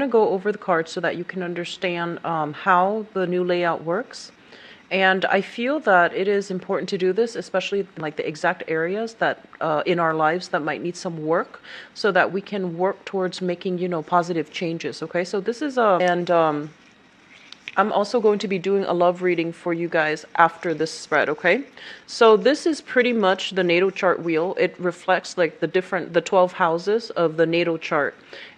going to go over the cards so that you can understand how the new layout works. And I feel that it is important to do this, especially like the exact areas that in our lives that might need some work, so that we can work towards making, positive changes. Okay, so this is I'm also going to be doing a love reading for you guys after this spread, okay? So this is pretty much the natal chart wheel. It reflects like the 12 houses of the natal chart.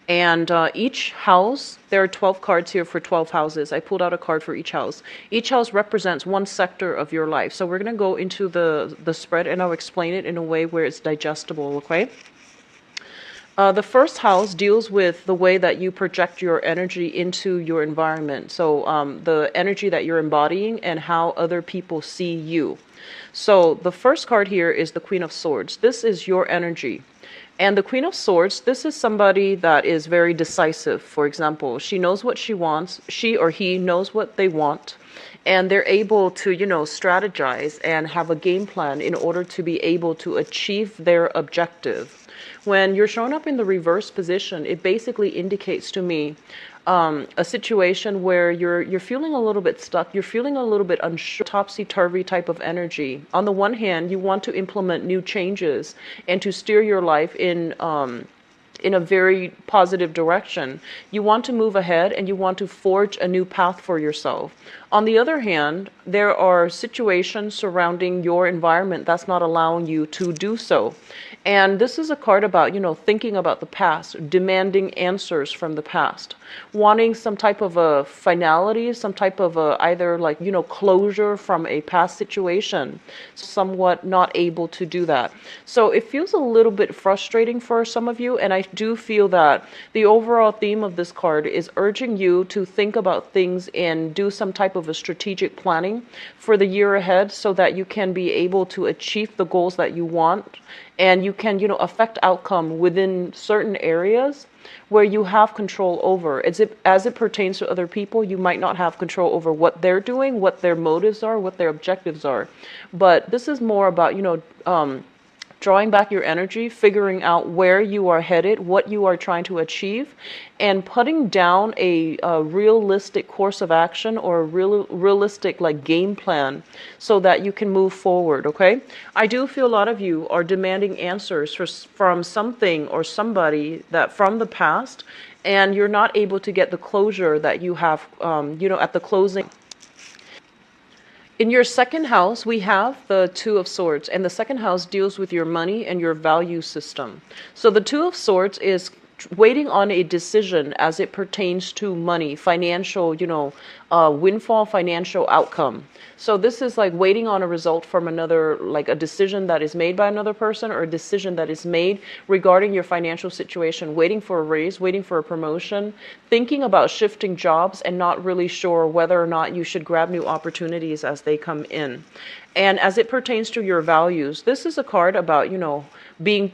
And each house, there are 12 cards here for 12 houses. I pulled out a card for each house. Each house represents one sector of your life. So we're going to go into the spread, and I'll explain it in a way where it's digestible, okay? The first house deals with the way that you project your energy into your environment. So the energy that you're embodying and how other people see you. So the first card here is the Queen of Swords. This is your energy. And the Queen of Swords, this is somebody that is very decisive. For example, she knows what she wants. She or he knows what they want. And they're able to, strategize and have a game plan in order to be able to achieve their objective. When you're showing up in the reverse position, it basically indicates to me a situation where you're feeling a little bit stuck, you're feeling a little bit unsure, topsy-turvy type of energy. On the one hand, you want to implement new changes and to steer your life in a very positive direction. You want to move ahead and you want to forge a new path for yourself. On the other hand, there are situations surrounding your environment that's not allowing you to do so. And this is a card about, thinking about the past, demanding answers from the past, wanting some type of a finality, some type of either like, closure from a past situation, somewhat not able to do that. So it feels a little bit frustrating for some of you. And I do feel that the overall theme of this card is urging you to think about things and do some type of a strategic planning for the year ahead so that you can be able to achieve the goals that you want. And you can, affect outcome within certain areas where you have control over. As it pertains to other people, you might not have control over what they're doing, what their motives are, what their objectives are. But this is more about, drawing back your energy, figuring out where you are headed, what you are trying to achieve, and putting down a realistic course of action or a realistic like game plan so that you can move forward, okay? I do feel a lot of you are demanding answers from something or somebody that from the past, and you're not able to get the closure that you have, at the closing. In your second house, we have the Two of Swords, and the second house deals with your money and your value system. So the Two of Swords is waiting on a decision as it pertains to money, financial, windfall, financial outcome. So this is like waiting on a result from another, like a decision that is made by another person or a decision that is made regarding your financial situation, waiting for a raise, waiting for a promotion, thinking about shifting jobs and not really sure whether or not you should grab new opportunities as they come in. And as it pertains to your values, this is a card about, being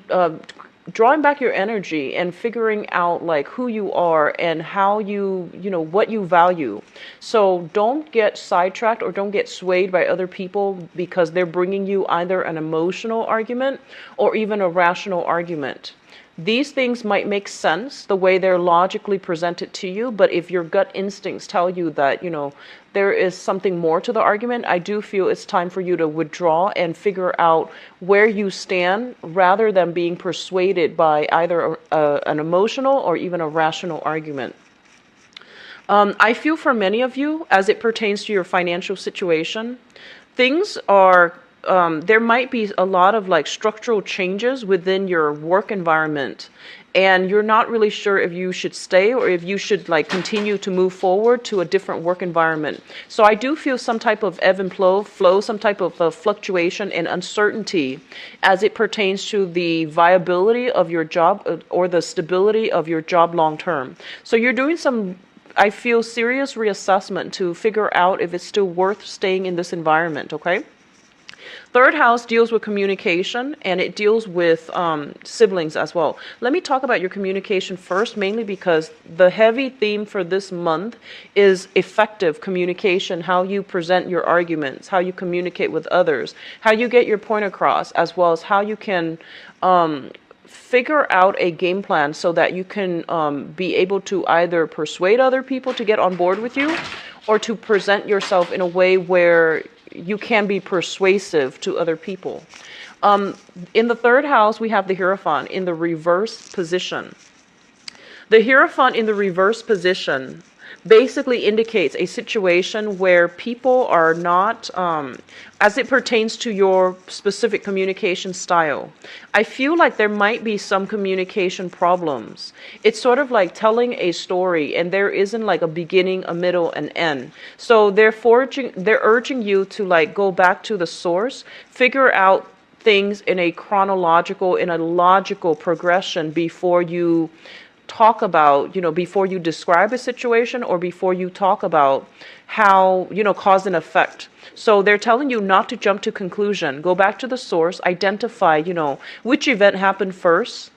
drawing back your energy and figuring out like who you are and how what you value. So don't get sidetracked or don't get swayed by other people because they're bringing you either an emotional argument or even a rational argument. These things might make sense the way they're logically presented to you, but if your gut instincts tell you that, there is something more to the argument, I do feel it's time for you to withdraw and figure out where you stand rather than being persuaded by either an emotional or even a rational argument. I feel for many of you, as it pertains to your financial situation, things are there might be a lot of like structural changes within your work environment, and you're not really sure if you should stay or if you should like continue to move forward to a different work environment. So I do feel some type of ebb and flow, some type of fluctuation and uncertainty as it pertains to the viability of your job or the stability of your job long term. So you're doing some, I feel, serious reassessment to figure out if it's still worth staying in this environment, okay? Third house deals with communication, and it deals with siblings as well. Let me talk about your communication first, mainly because the heavy theme for this month is effective communication, how you present your arguments, how you communicate with others, how you get your point across, as well as how you can figure out a game plan so that you can be able to either persuade other people to get on board with you, or to present yourself in a way where you can be persuasive to other people. In the third house, we have the Hierophant in the reverse position. The Hierophant in the reverse position basically indicates a situation where people are not, as it pertains to your specific communication style, I feel like there might be some communication problems. It's sort of like telling a story and there isn't like a beginning, a middle, and end. So they're urging you to like go back to the source, figure out things in a chronological, in a logical progression before you talk about, before you describe a situation, or before you talk about how, cause and effect. So they're telling you not to jump to conclusion. Go back to the source, identify, which event happened first,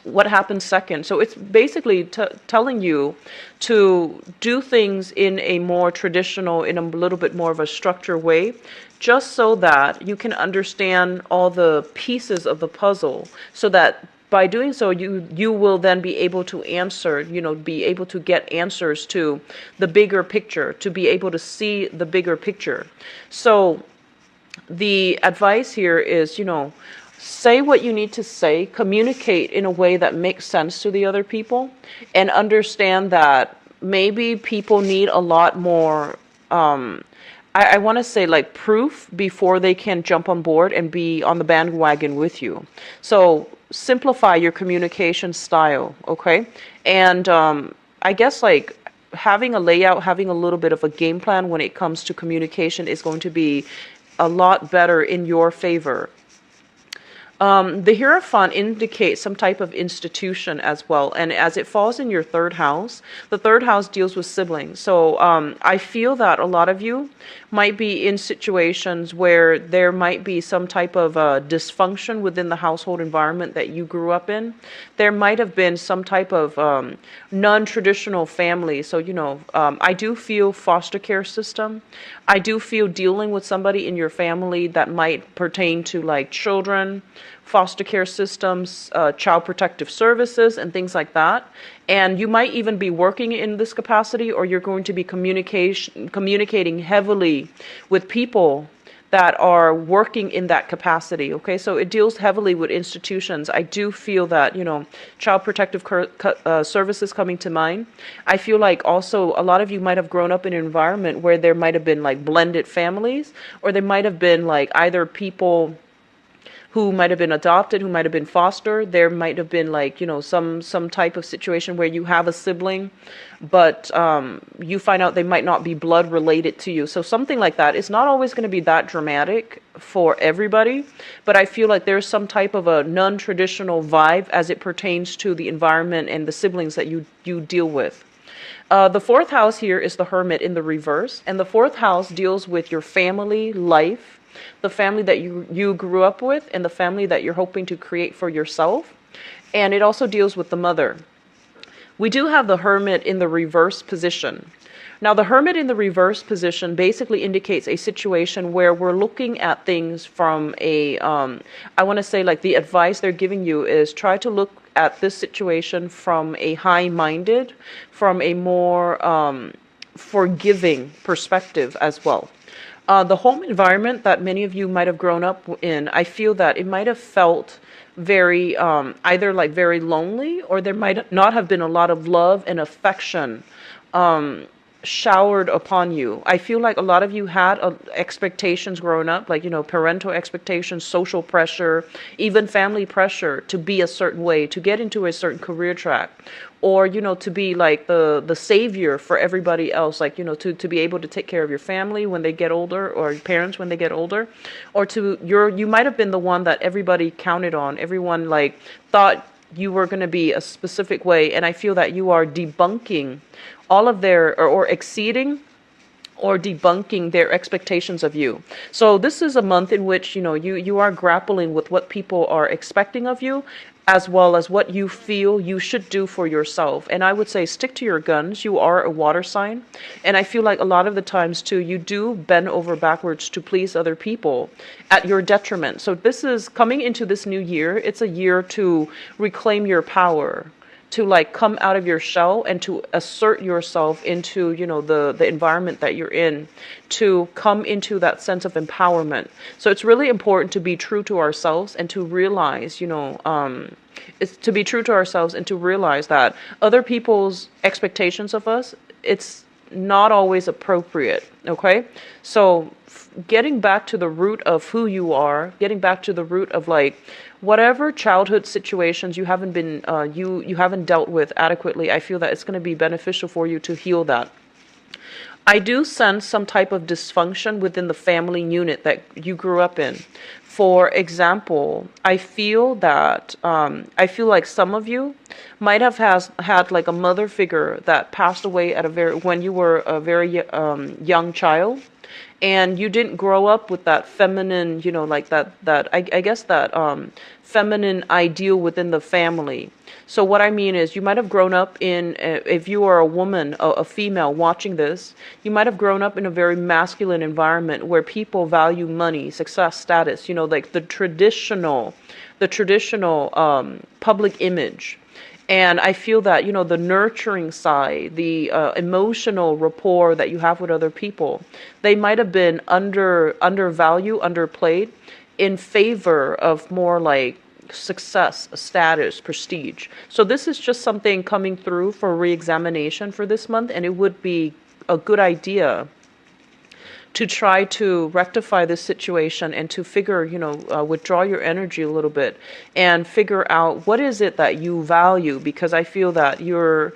what happened second. So it's basically telling you to do things in a more traditional, in a little bit more of a structured way, just so that you can understand all the pieces of the puzzle, so that by doing so, you will then be able to answer, be able to get answers to the bigger picture, to be able to see the bigger picture. So the advice here is, say what you need to say, communicate in a way that makes sense to the other people, and understand that maybe people need a lot more, I want to say like proof before they can jump on board and be on the bandwagon with you. So simplify your communication style, okay? And I guess like having a layout, having a little bit of a game plan when it comes to communication is going to be a lot better in your favor. The Hierophant indicates some type of institution as well, and as it falls in your third house, the third house deals with siblings. So I feel that a lot of you might be in situations where there might be some type of dysfunction within the household environment that you grew up in. There might have been some type of non-traditional family. So, I do feel foster care system. I do feel dealing with somebody in your family that might pertain to like children, foster care systems, child protective services, and things like that. And you might even be working in this capacity, or you're going to be communicating heavily with people that are working in that capacity. Okay, so it deals heavily with institutions. I do feel that, child protective services coming to mind. I feel like also a lot of you might have grown up in an environment where there might have been like blended families, or there might have been like either people who might have been adopted, who might have been fostered. There might have been like, some type of situation where you have a sibling, but you find out they might not be blood related to you. So something like that. It's not always going to be that dramatic for everybody, but I feel like there's some type of a non-traditional vibe as it pertains to the environment and the siblings that you deal with. The fourth house here is the Hermit in the reverse, and the fourth house deals with your family life, the family that you grew up with, and the family that you're hoping to create for yourself. And it also deals with the mother. We do have the Hermit in the reverse position. Now, the Hermit in the reverse position basically indicates a situation where we're looking at things from a, I want to say like the advice they're giving you is try to look at this situation from a high-minded, from a more forgiving perspective as well. The home environment that many of you might have grown up in, I feel that it might have felt very, either like very lonely, or there might not have been a lot of love and affection showered upon you. I feel like a lot of you had expectations growing up, like, parental expectations, social pressure, even family pressure to be a certain way, to get into a certain career track, or, to be like the savior for everybody else, like, to be able to take care of your family when they get older, or your parents when they get older, or you might have been the one that everybody counted on. Everyone like thought you were going to be a specific way, and I feel that you are debunking all of their, or exceeding or debunking their expectations of you. So this is a month in which, you are grappling with what people are expecting of you, as well as what you feel you should do for yourself. And I would say stick to your guns. You are a water sign. And I feel like a lot of the times too, you do bend over backwards to please other people at your detriment. So this is coming into this new year. It's a year to reclaim your power, to like come out of your shell and to assert yourself into, you know, the environment that you're in, to come into that sense of empowerment. So it's really important to be true to ourselves and to realize, you know, it's to be true to ourselves and to realize that other people's expectations of us, it's not always appropriate. Okay, so getting back to the root of who you are, getting back to the root of like whatever childhood situations you haven't been you haven't dealt with adequately, I feel that it's going to be beneficial for you to heal that. I do sense some type of dysfunction within the family unit that you grew up in. For example, I feel that I feel like some of you might have had like a mother figure that passed away at a when you were a very young child, and you didn't grow up with that feminine, you know, like I guess that feminine ideal within the family. So what I mean is, you might have grown up in, if you are a woman, a female watching this, you might have grown up in a very masculine environment where people value money, success, status, you know, like the traditional public image. And I feel that, you know, the nurturing side, the emotional rapport that you have with other people, they might have been undervalued, underplayed in favor of more like success, status, prestige. So this is just something coming through for re-examination for this month, and it would be a good idea to try to rectify this situation and to figure, you know, withdraw your energy a little bit and figure out what is it that you value, because I feel that you're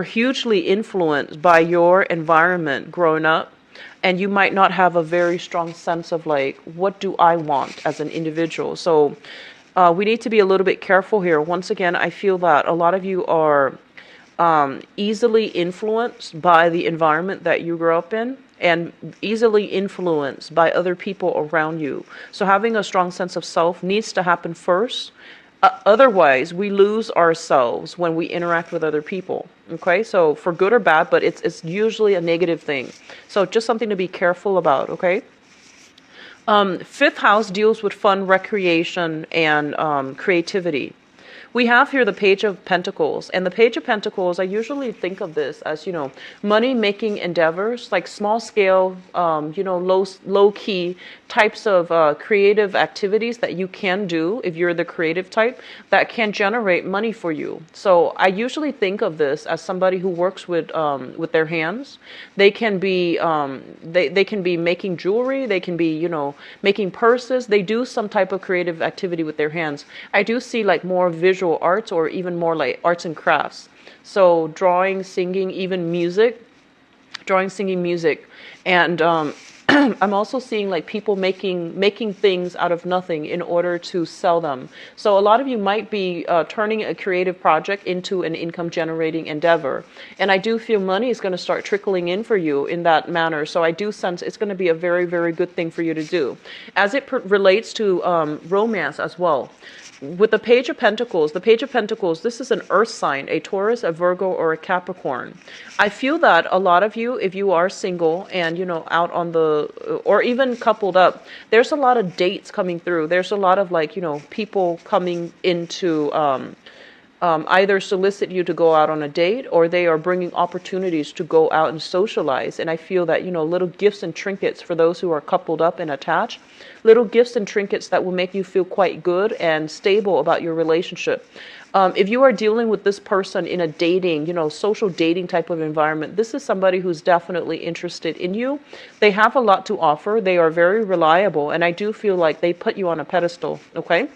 hugely influenced by your environment growing up, and you might not have a very strong sense of like, what do I want as an individual? So we need to be a little bit careful here. Once again, I feel that a lot of you are easily influenced by the environment that you grew up in, and easily influenced by other people around you. So having a strong sense of self needs to happen first. Otherwise, we lose ourselves when we interact with other people. Okay, so for good or bad, but it's usually a negative thing. So just something to be careful about. Okay. Fifth house deals with fun, recreation, and creativity. We have here the Page of Pentacles, and the Page of Pentacles, I usually think of this as, you know, money-making endeavors, like small-scale, you know, low-key types of creative activities that you can do if you're the creative type that can generate money for you. So I usually think of this as somebody who works with their hands. They can be they can be making jewelry. They can be, you know, making purses. They do some type of creative activity with their hands. I do see like more visual arts, or even more like arts and crafts. So drawing, singing, even music, drawing, singing, music. And I'm also seeing like people making things out of nothing in order to sell them. So a lot of you might be turning a creative project into an income generating endeavor. And I do feel money is going to start trickling in for you in that manner. So I do sense it's going to be a very, very good thing for you to do. As it relates to romance as well. With the Page of Pentacles, this is an earth sign, a Taurus, a Virgo, or a Capricorn. I feel that a lot of you, if you are single and, you know, out on the, or even coupled up, there's a lot of dates coming through. There's a lot of like, you know, people coming into, either solicit you to go out on a date, or they are bringing opportunities to go out and socialize. And I feel that, you know, little gifts and trinkets for those who are coupled up and attached, little gifts and trinkets that will make you feel quite good and stable about your relationship. If you are dealing with this person in a dating, you know, social dating type of environment, this is somebody who's definitely interested in you. They have a lot to offer. They are very reliable. And I do feel like they put you on a pedestal. Okay.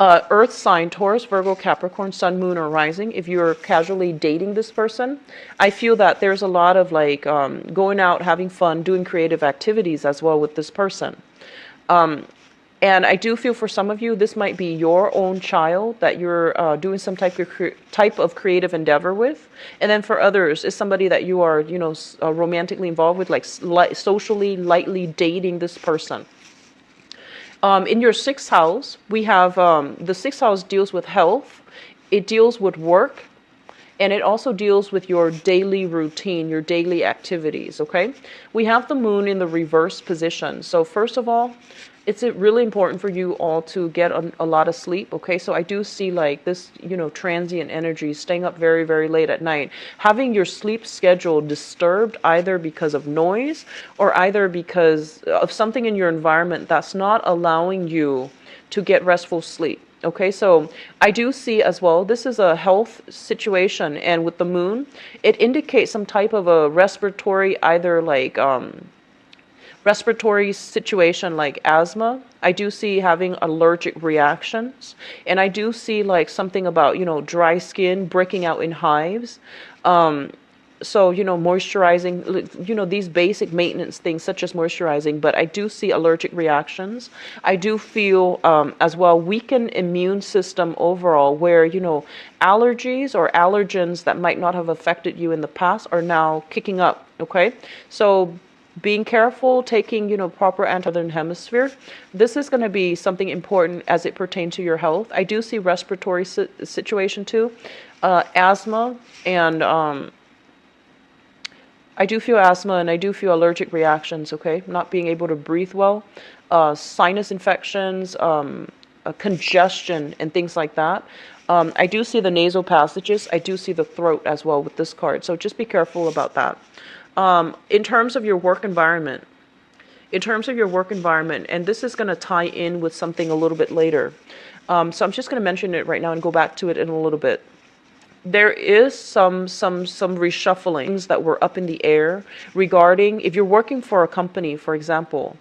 Earth sign, Taurus, Virgo, Capricorn, Sun, Moon, or Rising. If you're casually dating this person, I feel that there's a lot of like going out, having fun, doing creative activities as well with this person. And I do feel for some of you, this might be your own child that you're doing some type of creative endeavor with. And then for others, it's somebody that you are, you know, romantically involved with, like socially, lightly dating this person. In your sixth house, we have the sixth house deals with health, it deals with work, and it also deals with your daily routine, your daily activities, okay? We have the moon in the reverse position. So first of all, it's really important for you all to get a lot of sleep, okay? So I do see like this, transient energy, staying up very, very late at night. Having your sleep schedule disturbed either because of noise or either because of something in your environment that's not allowing you to get restful sleep. Okay, so I do see as well, this is a health situation, and with the moon, it indicates some type of a respiratory, either like respiratory situation like asthma. I do see having allergic reactions, and I do see like something about, dry skin breaking out in hives. So, moisturizing, these basic maintenance things such as moisturizing, but I do see allergic reactions. I do feel as well weakened immune system overall where, allergies or allergens that might not have affected you in the past are now kicking up, okay? So being careful, taking, proper anti-southern hemisphere. This is going to be something important as it pertains to your health. I do see respiratory situation too, asthma, and I do feel asthma and I do feel allergic reactions, okay? Not being able to breathe well, sinus infections, congestion, and things like that. I do see the nasal passages. I do see the throat as well with this card. So just be careful about that. In terms of your work environment, and this is going to tie in with something a little bit later. So I'm just going to mention it right now and go back to it in a little bit. There is some reshufflings that were up in the air regarding if you're working for a company, for example.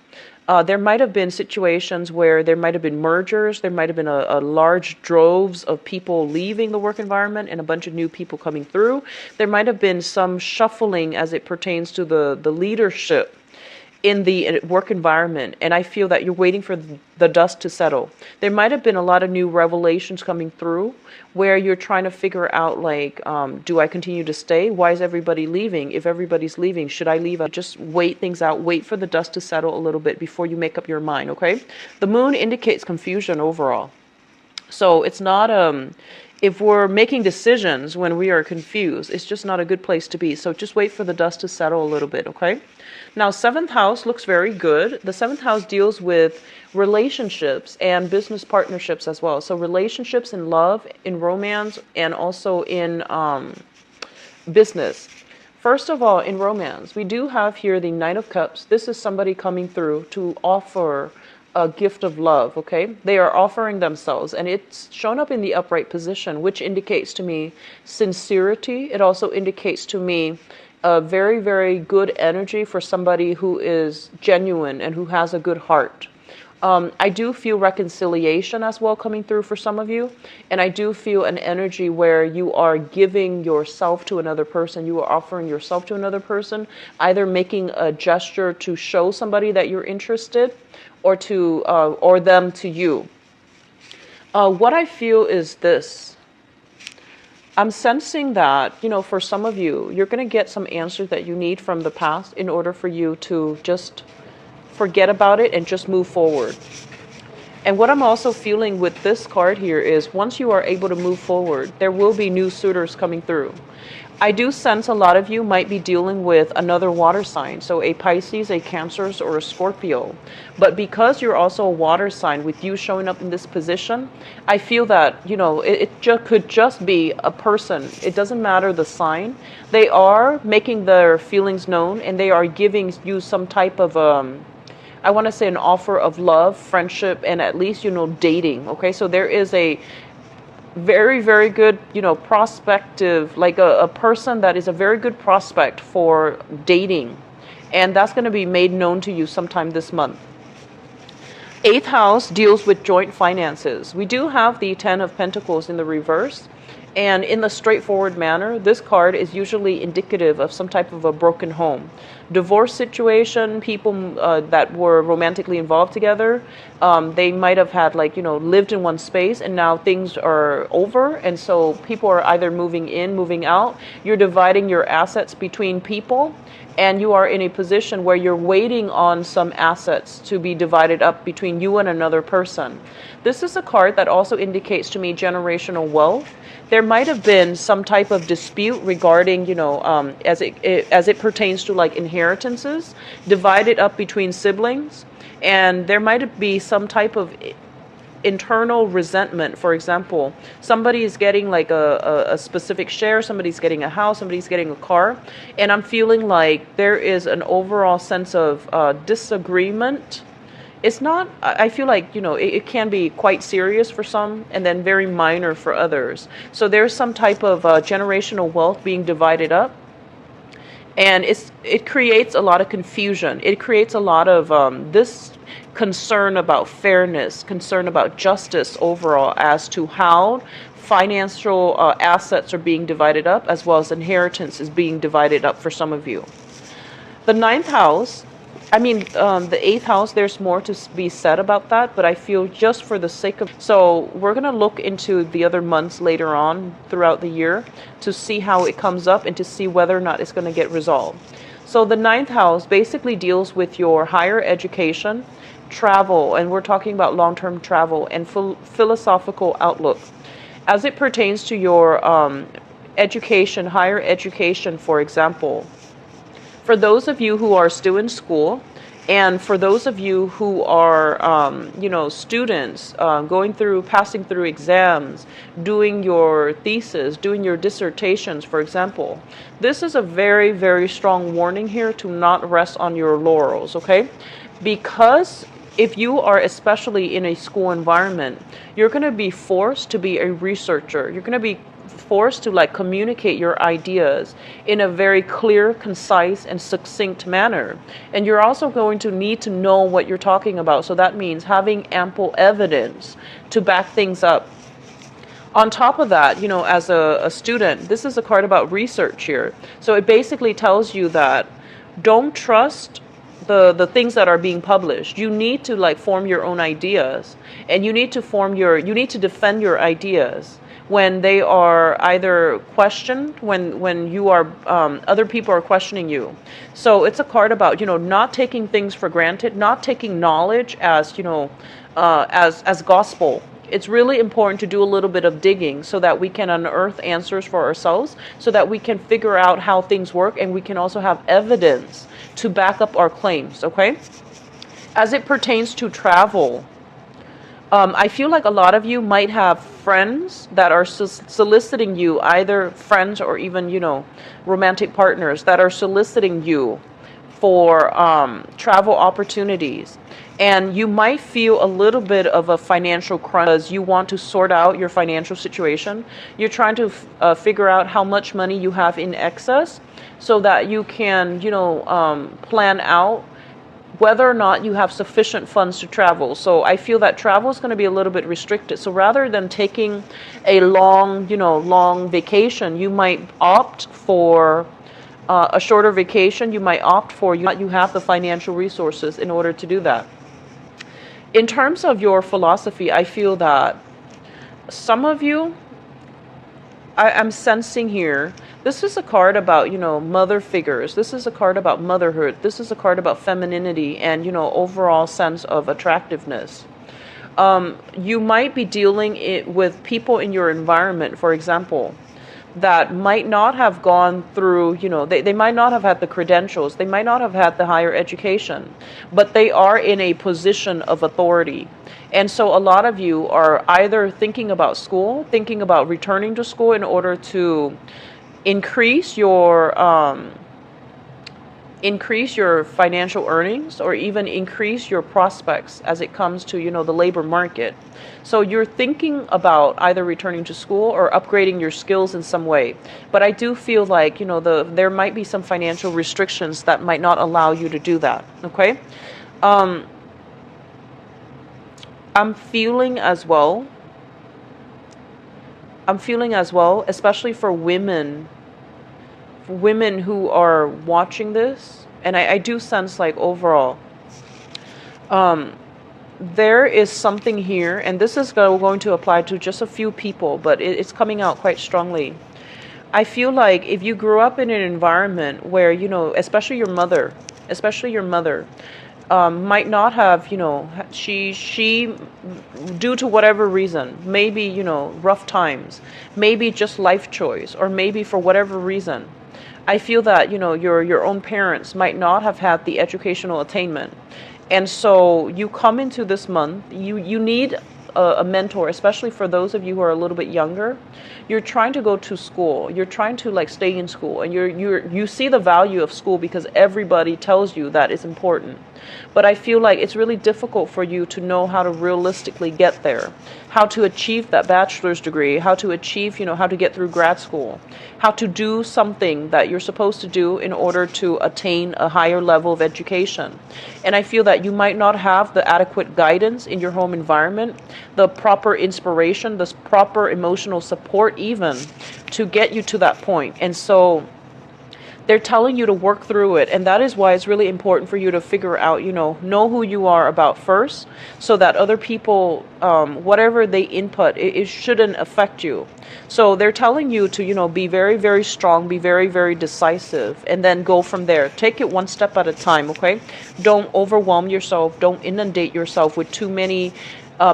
There might have been situations where there might have been mergers, there might have been a large droves of people leaving the work environment and a bunch of new people coming through. There might have been some shuffling as it pertains to the leadership in the work environment, and I feel that you're waiting for the dust to settle. There might have been a lot of new revelations coming through where you're trying to figure out like, do I continue to stay? Why is everybody leaving? If everybody's leaving, should I leave? Just wait things out, wait for the dust to settle a little bit before you make up your mind, okay? The moon indicates confusion overall. So it's not, if we're making decisions when we are confused, it's just not a good place to be. So just wait for the dust to settle a little bit, okay? Now, seventh house looks very good. The seventh house deals with relationships and business partnerships as well. So relationships in love, in romance, and also in business. First of all, in romance, we do have here the Knight of Cups. This is somebody coming through to offer a gift of love, okay? They are offering themselves, and it's shown up in the upright position, which indicates to me sincerity. It also indicates to me a very, very good energy for somebody who is genuine and who has a good heart. I do feel reconciliation as well coming through for some of you, and I do feel an energy where you are giving yourself to another person, you are offering yourself to another person, either making a gesture to show somebody that you're interested, or them to you. What I feel is this. I'm sensing that, for some of you, you're going to get some answers that you need from the past in order for you to just forget about it and just move forward. And what I'm also feeling with this card here is once you are able to move forward, there will be new suitors coming through. I do sense a lot of you might be dealing with another water sign, so a Pisces, a Cancer, or a Scorpio. But because you're also a water sign, with you showing up in this position, I feel that, could just be a person. It doesn't matter the sign. They are making their feelings known, and they are giving you some type of, I want to say an offer of love, friendship, and at least, dating. Okay, so there is a very, very good, prospective, like a person that is a very good prospect for dating. And that's going to be made known to you sometime this month. Eighth house deals with joint finances. We do have the Ten of Pentacles in the reverse. And in the straightforward manner, this card is usually indicative of some type of a broken home. divorce situation, people that were romantically involved together, they might have had like, lived in one space, and now things are over. And so people are either moving in, moving out. You're dividing your assets between people, and you are in a position where you're waiting on some assets to be divided up between you and another person. This is a card that also indicates to me generational wealth. There might have been some type of dispute regarding, as it pertains to like inheritances, divided up between siblings, and there might be some type of internal resentment. For example, somebody is getting like a specific share, somebody's getting a house, somebody's getting a car, and I'm feeling like there is an overall sense of disagreement. It's not, I feel like, it can be quite serious for some and then very minor for others. So there's some type of generational wealth being divided up. And it creates a lot of confusion. It creates a lot of this concern about fairness, concern about justice overall as to how financial assets are being divided up, as well as inheritance is being divided up for some of you. The ninth house, the eighth house, there's more to be said about that, but I feel just for the sake of... So we're going to look into the other months later on throughout the year to see how it comes up and to see whether or not it's going to get resolved. So the ninth house basically deals with your higher education, travel, and we're talking about long-term travel and philosophical outlook. As it pertains to your education, higher education, for example, for those of you who are still in school, and for those of you who are, students passing through exams, doing your thesis, doing your dissertations, for example, this is a very, very strong warning here to not rest on your laurels, okay? Because if you are especially in a school environment, you're going to be forced to be a researcher. You're going to be forced to like communicate your ideas in a very clear, concise, and succinct manner. And you're also going to need to know what you're talking about. So that means having ample evidence to back things up. On top of that, as a student, this is a card about research here. So it basically tells you that don't trust the things that are being published. You need to like form your own ideas, and you need to defend your ideas when they are either questioned, when you are other people are questioning you. So it's a card about not taking things for granted, not taking knowledge as as gospel. It's really important to do a little bit of digging so that we can unearth answers for ourselves, so that we can figure out how things work, and we can also have evidence to back up our claims, okay? As it pertains to travel, I feel like a lot of you might have friends that are soliciting you, either friends or even, romantic partners that are soliciting you for travel opportunities. And you might feel a little bit of a financial crunch because you want to sort out your financial situation. You're trying to figure out how much money you have in excess so that you can, plan out whether or not you have sufficient funds to travel. So I feel that travel is going to be a little bit restricted. So rather than taking a long vacation, you might opt for a shorter vacation. You might opt for you have the financial resources in order to do that. In terms of your philosophy, I feel that some of you, I'm sensing here, this is a card about, mother figures. This is a card about motherhood. This is a card about femininity and, overall sense of attractiveness. You might be dealing with people in your environment, for example, that might not have gone through, they might not have had the credentials, they might not have had the higher education, but they are in a position of authority. And so a lot of you are either thinking about school, thinking about returning to school in order to increase your financial earnings, or even increase your prospects as it comes to, the labor market. So you're thinking about either returning to school or upgrading your skills in some way. But I do feel like, there might be some financial restrictions that might not allow you to do that. Okay? I'm feeling as well, especially for women who are watching this And I do sense like overall, there is something here, and this is going to apply to just a few people, but it's coming out quite strongly. I feel like if you grew up in an environment where, especially your mother, might not have, she, due to whatever reason, maybe, rough times, maybe just life choice, or maybe for whatever reason, I feel that, your own parents might not have had the educational attainment. And so you come into this month, you need a mentor, especially for those of you who are a little bit younger. You're trying to go to school. You're trying to like stay in school, and you see the value of school because everybody tells you that it's important. But I feel like it's really difficult for you to know how to realistically get there, how to achieve that bachelor's degree, how to achieve, how to get through grad school, how to do something that you're supposed to do in order to attain a higher level of education. And I feel that you might not have the adequate guidance in your home environment, the proper inspiration, the proper emotional support even to get you to that point. And so they're telling you to work through it, and that is why it's really important for you to figure out, know who you are about first, so that other people, whatever they input, it shouldn't affect you. So they're telling you to, be very, very strong, be very, very decisive, and then go from there. Take it one step at a time, okay? Don't overwhelm yourself. Don't inundate yourself with too many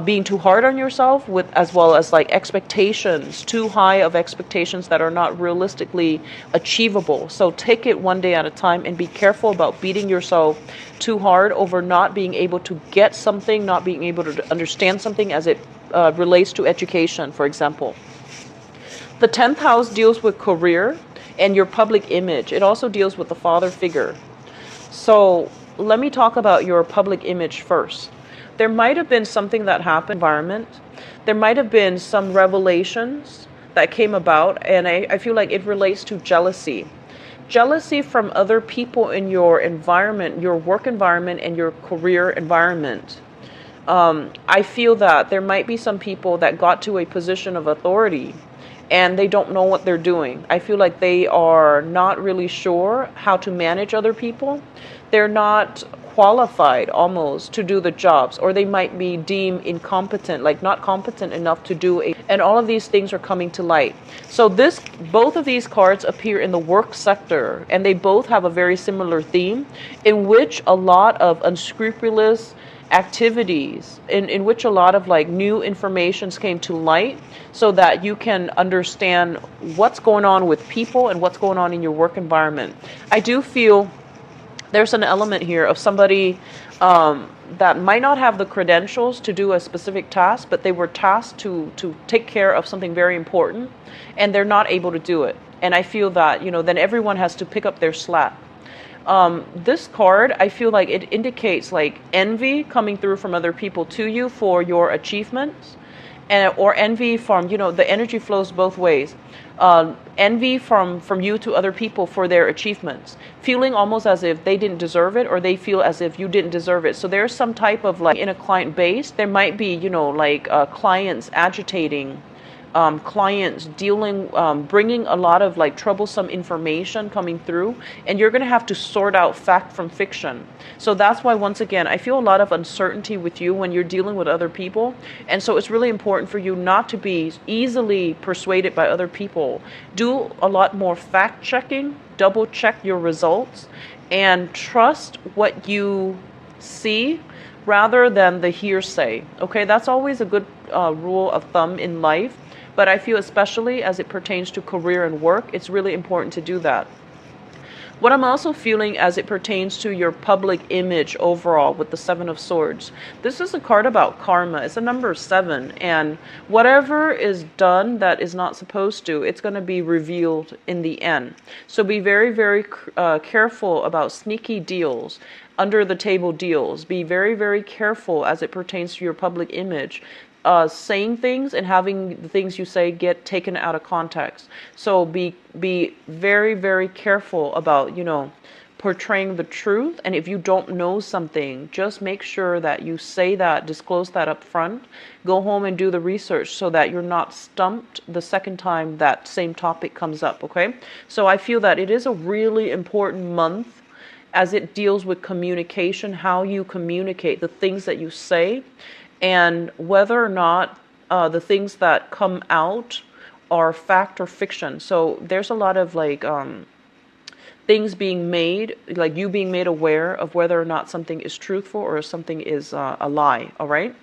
being too hard on yourself, with as well as like expectations, too high of expectations that are not realistically achievable. So take it one day at a time, and be careful about beating yourself too hard over not being able to get something, not being able to understand something as it relates to education, for example. The 10th house deals with career and your public image. It also deals with the father figure. So let me talk about your public image first. There might have been something that happened in the environment. There might have been some revelations that came about, and I feel like it relates to jealousy. Jealousy from other people in your environment, your work environment, and your career environment. I feel that there might be some people that got to a position of authority and they don't know what they're doing. I feel like they are not really sure how to manage other people. They're not qualified almost to do the jobs, or they might be deemed incompetent, like not competent enough to do it. And all of these things are coming to light. So both of these cards appear in the work sector, and they both have a very similar theme in which a lot of unscrupulous activities, in which a lot of like new informations came to light, so that you can understand what's going on with people and what's going on in your work environment. I do feel there's an element here of somebody that might not have the credentials to do a specific task, but they were tasked to take care of something very important, and they're not able to do it. And I feel that, then everyone has to pick up their slack. This card, I feel like it indicates like envy coming through from other people to you for your achievements, or envy from, the energy flows both ways. Envy from you to other people for their achievements, feeling almost as if they didn't deserve it, or they feel as if you didn't deserve it. So there's some type of like in a client base, there might be, clients agitating, clients dealing, bringing a lot of like troublesome information coming through, and you're going to have to sort out fact from fiction. So that's why, once again, I feel a lot of uncertainty with you when you're dealing with other people. And so it's really important for you not to be easily persuaded by other people. Do a lot more fact checking, double check your results, and trust what you see rather than the hearsay. Okay, that's always a good rule of thumb in life. But I feel especially as it pertains to career and work, it's really important to do that. What I'm also feeling as it pertains to your public image overall with the Seven of Swords, this is a card about karma. It's a number 7, and whatever is done that is not supposed to, it's going to be revealed in the end. So be very, very careful about sneaky deals, under the table deals. Be very, very careful as it pertains to your public image. Saying things and having the things you say get taken out of context. So be very, very careful about, portraying the truth. And if you don't know something, just make sure that you say that, disclose that up front. Go home and do the research so that you're not stumped the second time that same topic comes up, okay? So I feel that it is a really important month as it deals with communication, how you communicate, the things that you say, and whether or not the things that come out are fact or fiction. So there's a lot of like things being made, like you being made aware of whether or not something is truthful or something is a lie. All right.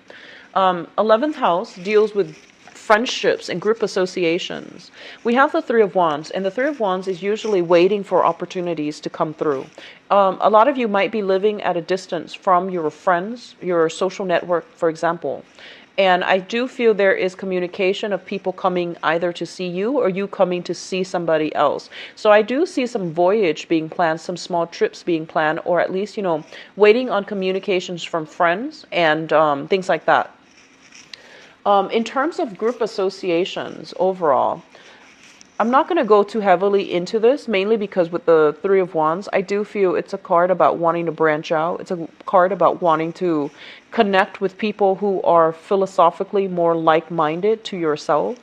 11th house deals with friendships and group associations. We have the Three of Wands, and the Three of Wands is usually waiting for opportunities to come through. A lot of you might be living at a distance from your friends, your social network, for example. And I do feel there is communication of people coming either to see you or you coming to see somebody else. So I do see some voyage being planned, some small trips being planned, or at least, waiting on communications from friends and things like that. In terms of group associations overall, I'm not going to go too heavily into this, mainly because with the Three of Wands, I do feel it's a card about wanting to branch out. It's a card about wanting to connect with people who are philosophically more like-minded to yourself.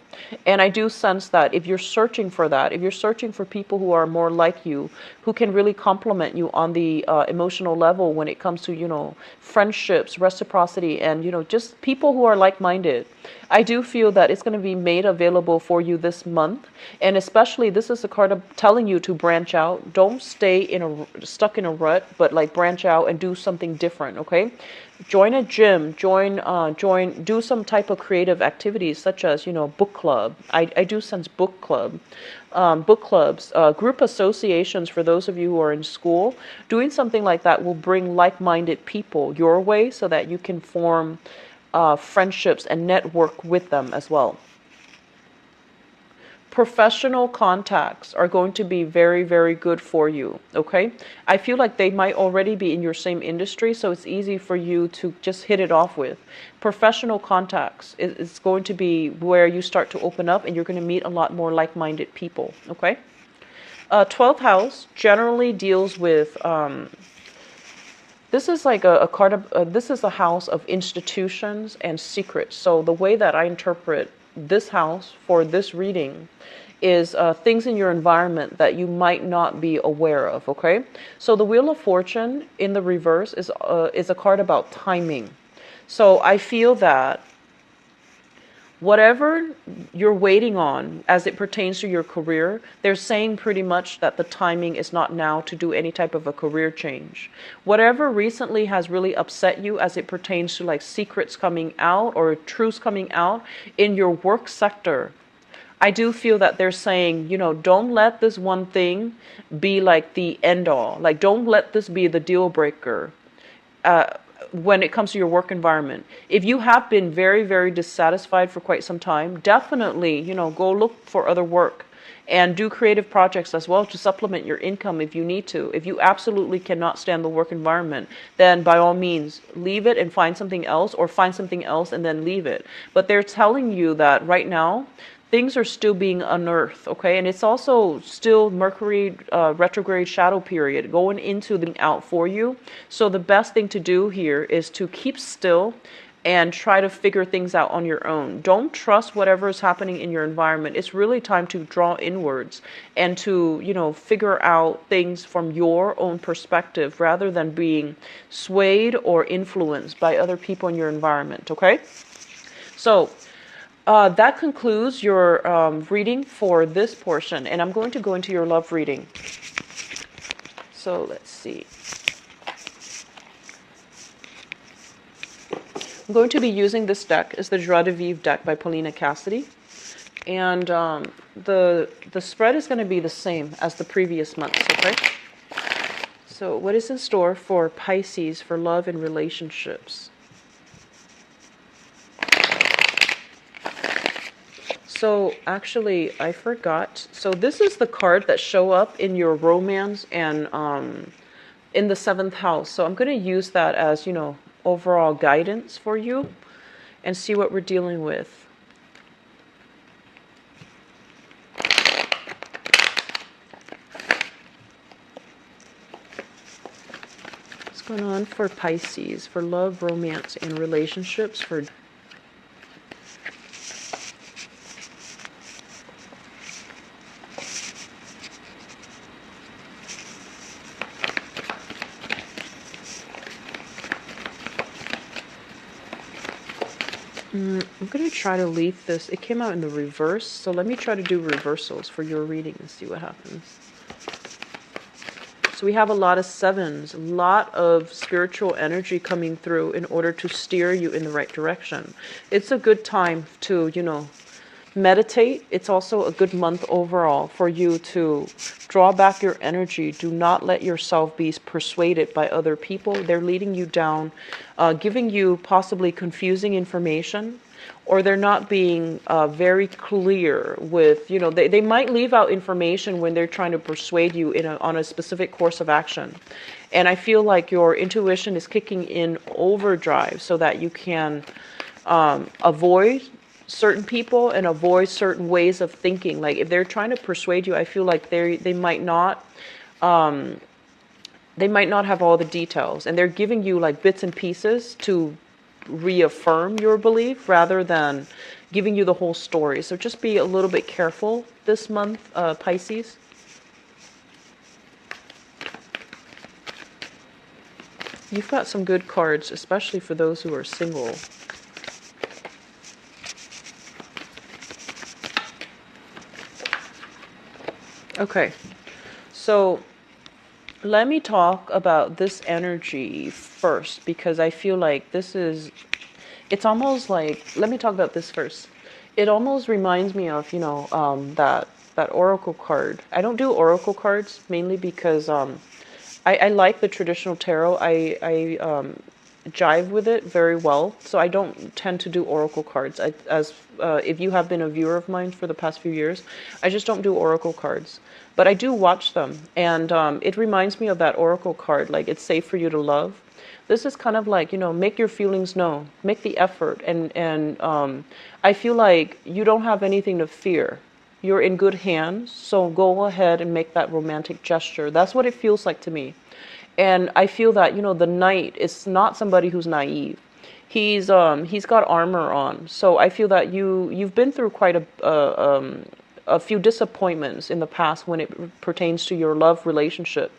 And I do sense that if you're searching for that, if you're searching for people who are more like you, who can really complement you on the emotional level when it comes to, friendships, reciprocity, and, just people who are like-minded, I do feel that it's going to be made available for you this month. And especially, this is a card of telling you to branch out. Don't stay stuck in a rut, but like branch out and do something different, okay? Join a gym, do some type of creative activities such as, book club. I do sense book club, book clubs, group associations for those of you who are in school. Doing something like that will bring like-minded people your way so that you can form friendships and network with them as well. Professional contacts are going to be very, very good for you, okay? I feel like they might already be in your same industry, so it's easy for you to just hit it off with. Professional contacts is going to be where you start to open up and you're going to meet a lot more like-minded people, okay? 12th house generally deals with, this is like a card of, this is a house of institutions and secrets. So the way that I interpret this house for this reading is things in your environment that you might not be aware of, okay? So the Wheel of Fortune in the reverse is a card about timing. So I feel that whatever you're waiting on as it pertains to your career, they're saying pretty much that the timing is not now to do any type of a career change. Whatever recently has really upset you as it pertains to like secrets coming out or truths coming out in your work sector, I do feel that they're saying, don't let this one thing be like the end all. Like, don't let this be the deal breaker. When it comes to your work environment. If you have been very, very dissatisfied for quite some time, definitely, go look for other work and do creative projects as well to supplement your income if you need to. If you absolutely cannot stand the work environment, then by all means, leave it and find something else, or find something else and then leave it. But they're telling you that right now, things are still being unearthed, okay? And it's also still Mercury retrograde shadow period going into the out for you. So the best thing to do here is to keep still and try to figure things out on your own. Don't trust whatever is happening in your environment. It's really time to draw inwards and to, figure out things from your own perspective rather than being swayed or influenced by other people in your environment, okay? So that concludes your reading for this portion, and I'm going to go into your love reading. So let's see. I'm going to be using this deck. It's the Joie de Vivre deck by Paulina Cassidy. And the spread is going to be the same as the previous months, okay? So what is in store for Pisces for love and relationships? So actually, I forgot. So this is the card that show up in your romance and in the 7th house. So I'm going to use that as, overall guidance for you and see what we're dealing with. What's going on for Pisces for love, romance, and relationships for I'm going to try to leave this. It came out in the reverse, so let me try to do reversals for your reading and see what happens. So we have a lot of sevens, a lot of spiritual energy coming through in order to steer you in the right direction. It's a good time to, meditate. It's also a good month overall for you to draw back your energy. Do not let yourself be persuaded by other people. They're leading you down, giving you possibly confusing information, or they're not being very clear with, they might leave out information when they're trying to persuade you on a specific course of action. And I feel like your intuition is kicking in overdrive so that you can avoid certain people and avoid certain ways of thinking. Like if they're trying to persuade you, I feel like they might not have all the details, and they're giving you like bits and pieces to reaffirm your belief rather than giving you the whole story. So just be a little bit careful this month, Pisces. You've got some good cards, especially for those who are single. Okay, so let me talk about this energy first, because I feel like it's almost like, let me talk about this first. It almost reminds me of, that oracle card. I don't do oracle cards mainly because I like the traditional tarot. I jive with it very well, so I don't tend to do oracle cards. If you have been a viewer of mine for the past few years, I just don't do oracle cards. But I do watch them, and it reminds me of that oracle card, like it's safe for you to love. This is kind of like, make your feelings known, make the effort, and I feel like you don't have anything to fear. You're in good hands, so go ahead and make that romantic gesture. That's what it feels like to me. And I feel that, the knight is not somebody who's naive. He's got armor on. So I feel that you've been through quite a few disappointments in the past when it pertains to your love relationship.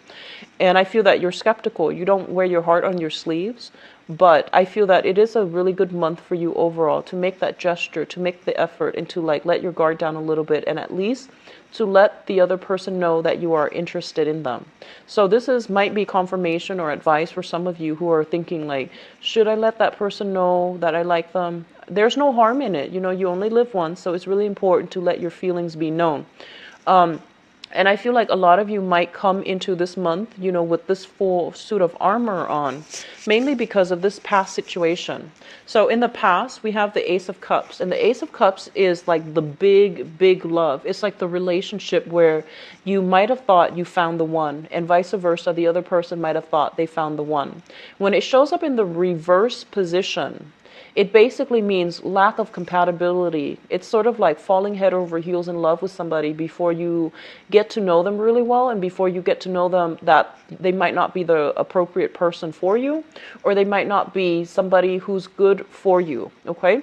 And I feel that you're skeptical. You don't wear your heart on your sleeves. But I feel that it is a really good month for you overall to make that gesture, to make the effort, and to like let your guard down a little bit, and at least to let the other person know that you are interested in them. So this might be confirmation or advice for some of you who are thinking like, should I let that person know that I like them? There's no harm in it. You only live once, so it's really important to let your feelings be known. And I feel like a lot of you might come into this month, with this full suit of armor on, mainly because of this past situation. So in the past, we have the Ace of Cups, and the Ace of Cups is like the big, big love. It's like the relationship where you might have thought you found the one, and vice versa, the other person might have thought they found the one. When it shows up in the reverse position, it basically means lack of compatibility. It's sort of like falling head over heels in love with somebody before you get to know them really well, and before you get to know them that they might not be the appropriate person for you, or they might not be somebody who's good for you, okay?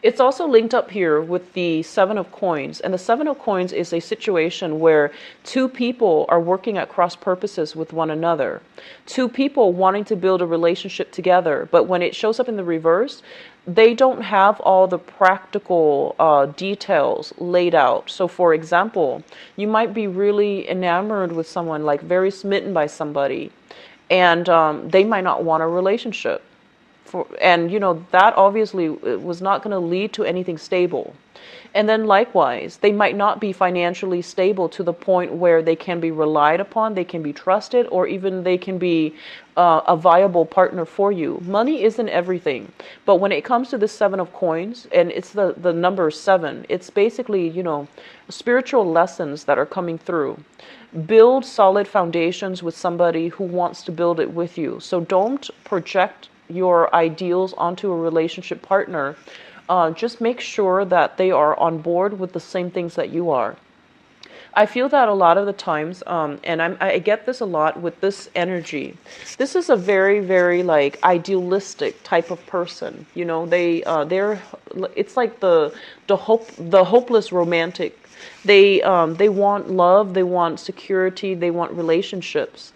It's also linked up here with the Seven of Coins. And the Seven of Coins is a situation where two people are working at cross purposes with one another. Two people wanting to build a relationship together. But when it shows up in the reverse, they don't have all the practical details laid out. So for example, you might be really enamored with someone, like very smitten by somebody, and they might not want a relationship. And that obviously was not going to lead to anything stable. And then likewise, they might not be financially stable to the point where they can be relied upon, they can be trusted, or even they can be a viable partner for you. Money isn't everything. But when it comes to the Seven of Coins, and it's the number 7, it's basically, spiritual lessons that are coming through. Build solid foundations with somebody who wants to build it with you. So don't project your ideals onto a relationship partner. Just make sure that they are on board with the same things that you are. I feel that a lot of the times, and I get this a lot with this energy. This is a very, very like idealistic type of person. It's like the hopeless romantic. They want love, they want security, they want relationships.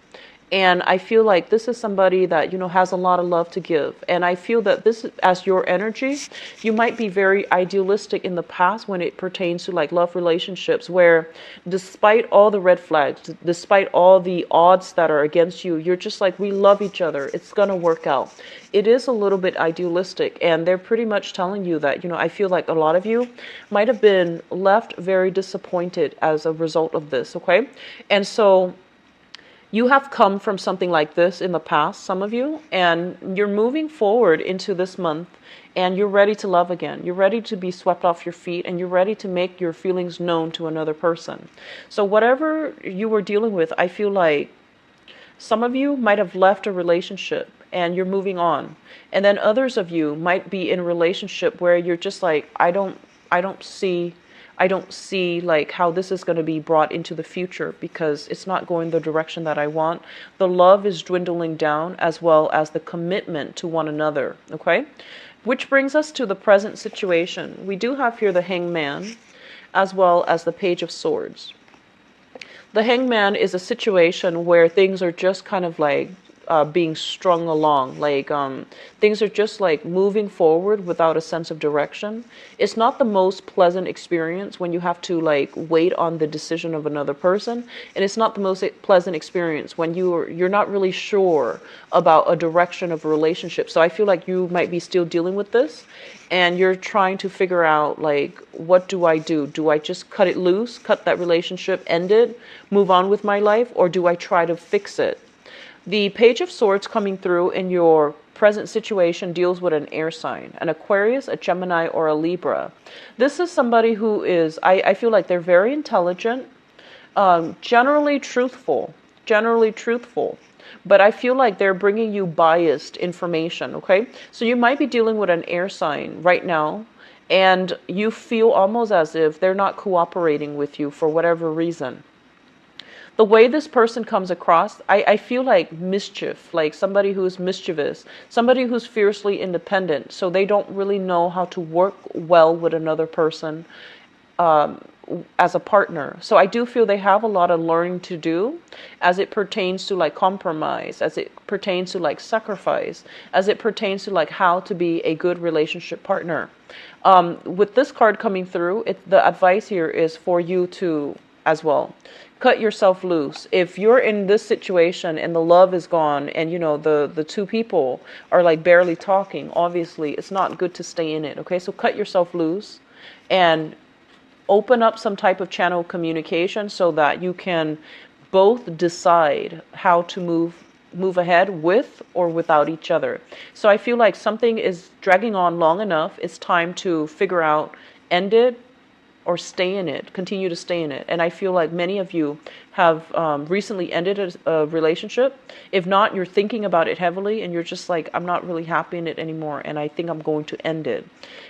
And I feel like this is somebody that, has a lot of love to give. And I feel that this, as your energy, you might be very idealistic in the past when it pertains to like love relationships, where despite all the red flags, despite all the odds that are against you, you're just like, we love each other. It's going to work out. It is a little bit idealistic. And they're pretty much telling you that, I feel like a lot of you might have been left very disappointed as a result of this. Okay. And so, you have come from something like this in the past, some of you, and you're moving forward into this month and you're ready to love again. You're ready to be swept off your feet and you're ready to make your feelings known to another person. So whatever you were dealing with, I feel like some of you might have left a relationship and you're moving on. And then others of you might be in a relationship where you're just like, I don't see like how this is going to be brought into the future because it's not going the direction that I want. The love is dwindling down as well as the commitment to one another. Okay. Which brings us to the present situation. We do have here the Hangman as well as the Page of Swords. The Hangman is a situation where things are just kind of like being strung along, like things are just like moving forward without a sense of direction. It's not the most pleasant experience when you have to like wait on the decision of another person, and it's not the most pleasant experience when you're not really sure about a direction of a relationship. So I feel like you might be still dealing with this, and you're trying to figure out like, what do I do? Do I just cut it loose, cut that relationship, end it, move on with my life, or do I try to fix it? The Page of Swords coming through in your present situation deals with an air sign, an Aquarius, a Gemini, or a Libra. This is somebody who is, I feel like they're very intelligent, generally truthful, but I feel like they're bringing you biased information, okay? So you might be dealing with an air sign right now, and you feel almost as if they're not cooperating with you for whatever reason. The way this person comes across, I feel like mischief, like somebody who's mischievous, somebody who's fiercely independent, so they don't really know how to work well with another person as a partner. So I do feel they have a lot of learning to do as it pertains to like compromise, as it pertains to like sacrifice, as it pertains to like how to be a good relationship partner. With this card coming through, the advice here is for you to, as well, cut yourself loose. If you're in this situation and the love is gone and the two people are like barely talking, obviously it's not good to stay in it. Okay, so cut yourself loose and open up some type of channel of communication so that you can both decide how to move ahead with or without each other. So I feel like something is dragging on long enough. It's time to figure out, end it or stay in it, continue to stay in it. And I feel like many of you have recently ended a relationship. If not, you're thinking about it heavily and you're just like, I'm not really happy in it anymore and I think I'm going to end it.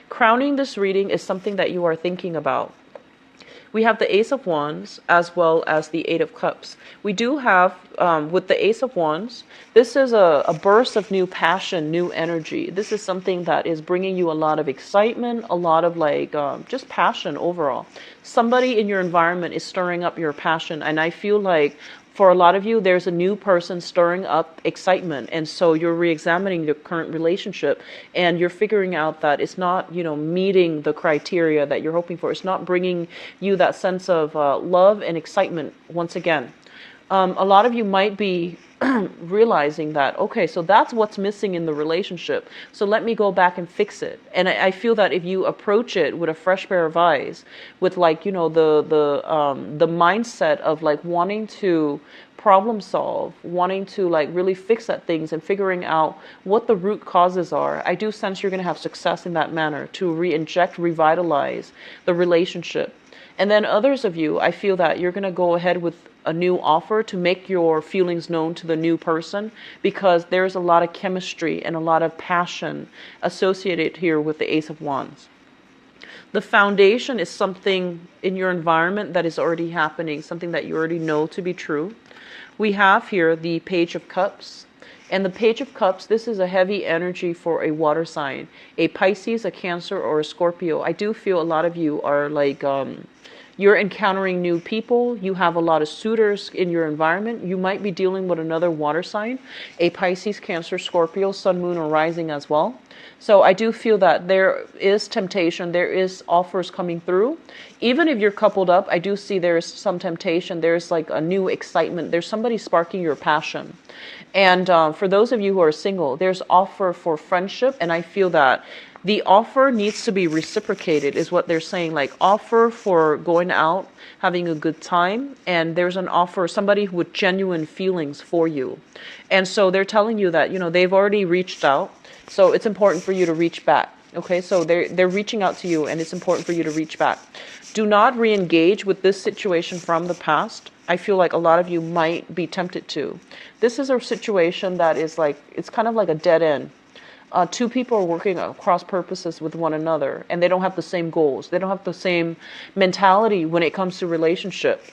Crowning this reading is something that you are thinking about. We have the Ace of Wands as well as the Eight of Cups. We do have, with the Ace of Wands, this is a burst of new passion, new energy. This is something that is bringing you a lot of excitement, a lot of like just passion overall. Somebody in your environment is stirring up your passion, and I feel like for a lot of you, there's a new person stirring up excitement. And so you're re-examining your current relationship and you're figuring out that it's not, meeting the criteria that you're hoping for. It's not bringing you that sense of love and excitement once again. A lot of you might be realizing that, okay, so that's what's missing in the relationship. So let me go back and fix it. And I feel that if you approach it with a fresh pair of eyes, with like, the mindset of like wanting to problem solve, wanting to like really fix at things and figuring out what the root causes are, I do sense you're going to have success in that manner to re-inject, revitalize the relationship. And then others of you, I feel that you're going to go ahead with a new offer to make your feelings known to the new person, because there's a lot of chemistry and a lot of passion associated here with the Ace of Wands. The foundation is something in your environment that is already happening, something that you already know to be true. We have here the Page of Cups. And the Page of Cups, this is a heavy energy for a water sign, a Pisces, a Cancer, or a Scorpio. I do feel a lot of you are like, You're encountering new people. You have a lot of suitors in your environment. You might be dealing with another water sign, a Pisces, Cancer, Scorpio, Sun, Moon, or Rising as well. So I do feel that there is temptation. There is offers coming through. Even if you're coupled up, I do see there is some temptation. There's like a new excitement. There's somebody sparking your passion. And for those of you who are single, there's offer for friendship. And I feel that the offer needs to be reciprocated is what they're saying. Like offer for going out, having a good time. And there's an offer, somebody with genuine feelings for you. And so they're telling you that, they've already reached out. So it's important for you to reach back. Okay, so they're reaching out to you and it's important for you to reach back. Do not re-engage with this situation from the past. I feel like a lot of you might be tempted to. This is a situation that is like, it's kind of like a dead end. Two people are working across purposes with one another and they don't have the same goals. They don't have the same mentality when it comes to relationship.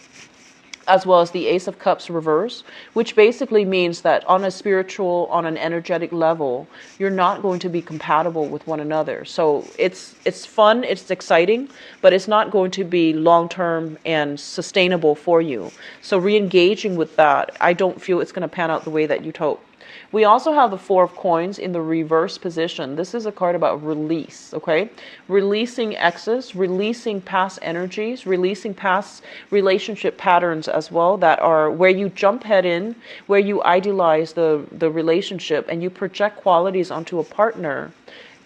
As well as the Ace of Cups reverse, which basically means that on a spiritual, on an energetic level, you're not going to be compatible with one another. So it's fun, it's exciting, but it's not going to be long-term and sustainable for you. So re-engaging with that, I don't feel it's going to pan out the way that you'd hope. We also have the Four of Coins in the reverse position. This is a card about release, okay? Releasing exes, releasing past energies, releasing past relationship patterns as well that are where you jump head in, where you idealize the relationship and you project qualities onto a partner.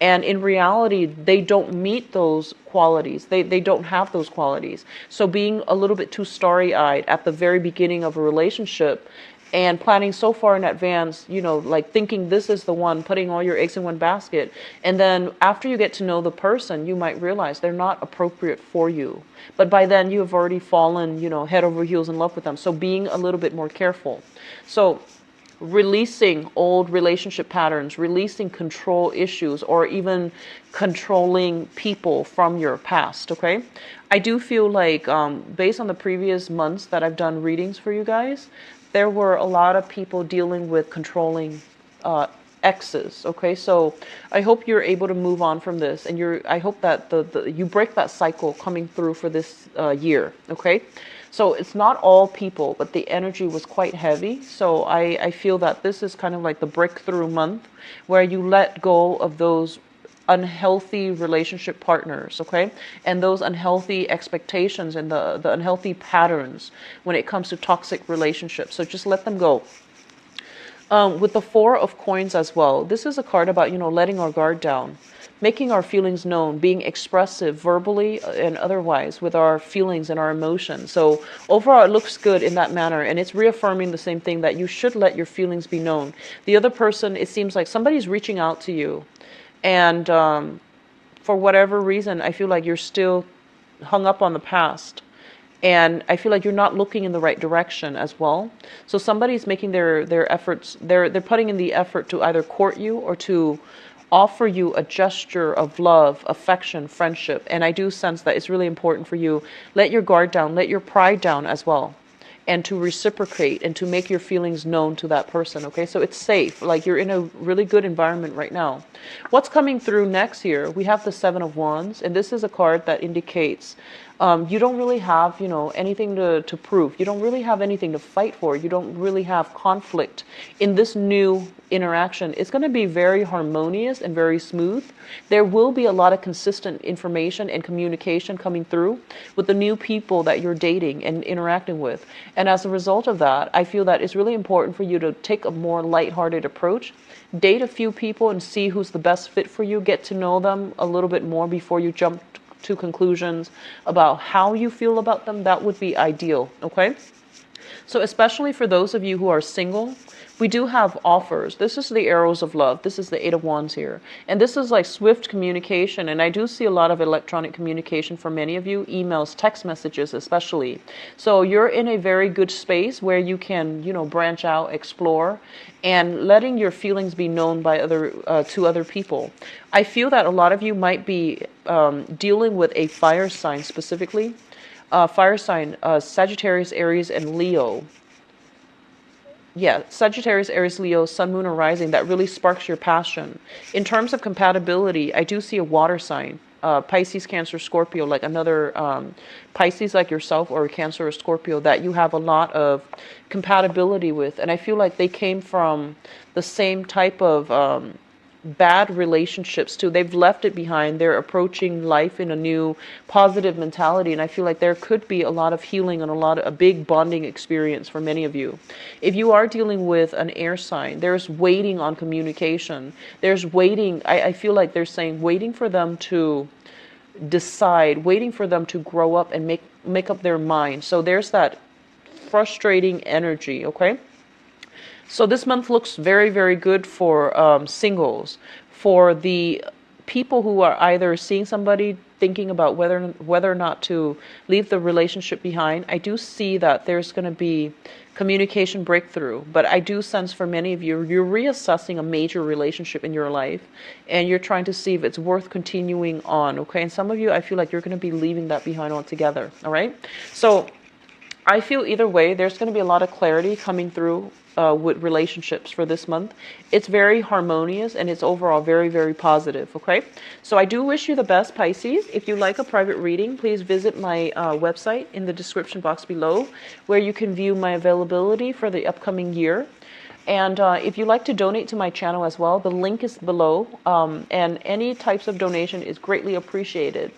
And in reality, they don't meet those qualities. They don't have those qualities. So being a little bit too starry-eyed at the very beginning of a relationship and planning so far in advance, like thinking this is the one, putting all your eggs in one basket. And then after you get to know the person, you might realize they're not appropriate for you. But by then you have already fallen, head over heels in love with them. So being a little bit more careful. So releasing old relationship patterns, releasing control issues, or even controlling people from your past, okay? I do feel like based on the previous months that I've done readings for you guys, there were a lot of people dealing with controlling exes, okay? So I hope you're able to move on from this, and I hope that you break that cycle coming through for this year, okay? So it's not all people, but the energy was quite heavy. So I feel that this is kind of like the breakthrough month where you let go of those unhealthy relationship partners, okay? And those unhealthy expectations and the unhealthy patterns when it comes to toxic relationships. So just let them go. With the Four of Coins as well, this is a card about, letting our guard down, making our feelings known, being expressive verbally and otherwise with our feelings and our emotions. So overall, it looks good in that manner. And it's reaffirming the same thing that you should let your feelings be known. The other person, it seems like somebody's reaching out to you. And for whatever reason, I feel like you're still hung up on the past. And I feel like you're not looking in the right direction as well. So somebody's making their efforts, they're putting in the effort to either court you or to offer you a gesture of love, affection, friendship. And I do sense that it's really important for you. Let your guard down, let your pride down as well. And to reciprocate and to make your feelings known to that person, okay? So it's safe, like you're in a really good environment right now. What's coming through next here? We have the Seven of Wands, and this is a card that indicates you don't really have, anything to prove. You don't really have anything to fight for. You don't really have conflict in this new interaction. It's going to be very harmonious and very smooth. There will be a lot of consistent information and communication coming through with the new people that you're dating and interacting with. And as a result of that, I feel that it's really important for you to take a more lighthearted approach. Date a few people and see who's the best fit for you. Get to know them a little bit more before you jump to conclusions about how you feel about them. That would be ideal, okay? So especially for those of you who are single, we do have offers. This is the Arrows of Love. This is the Eight of Wands here. And this is like swift communication. And I do see a lot of electronic communication for many of you, emails, text messages especially. So you're in a very good space where you can, branch out, explore, and letting your feelings be known by to other people. I feel that a lot of you might be dealing with a fire sign specifically. Fire sign, Sagittarius, Aries, and Leo. Yeah, Sagittarius, Aries, Leo, Sun, Moon, or Rising, that really sparks your passion. In terms of compatibility, I do see a water sign. Pisces, Cancer, Scorpio, like another Pisces like yourself, or Cancer or Scorpio that you have a lot of compatibility with. And I feel like they came from the same type of bad relationships too. They've left it behind. They're approaching life in a new positive mentality, and I feel like there could be a lot of healing and a big bonding experience for many of you. If you are dealing with an air sign, there's waiting on communication. There's waiting. I feel like they're saying waiting for them to decide, waiting for them to grow up and make up their mind. So there's that frustrating energy. Okay. So this month looks very, very good for singles, for the people who are either seeing somebody, thinking about whether or not to leave the relationship behind. I do see that there's going to be communication breakthrough, but I do sense for many of you, you're reassessing a major relationship in your life, and you're trying to see if it's worth continuing on. Okay, and some of you, I feel like you're going to be leaving that behind altogether. All right, so I feel either way, there's going to be a lot of clarity coming through with relationships for this month. It's very harmonious and it's overall very, very positive. Okay. So I do wish you the best, Pisces. If you like a private reading, please visit my website in the description box below, where you can view my availability for the upcoming year. And if you'd like to donate to my channel as well, the link is below. And any types of donation is greatly appreciated.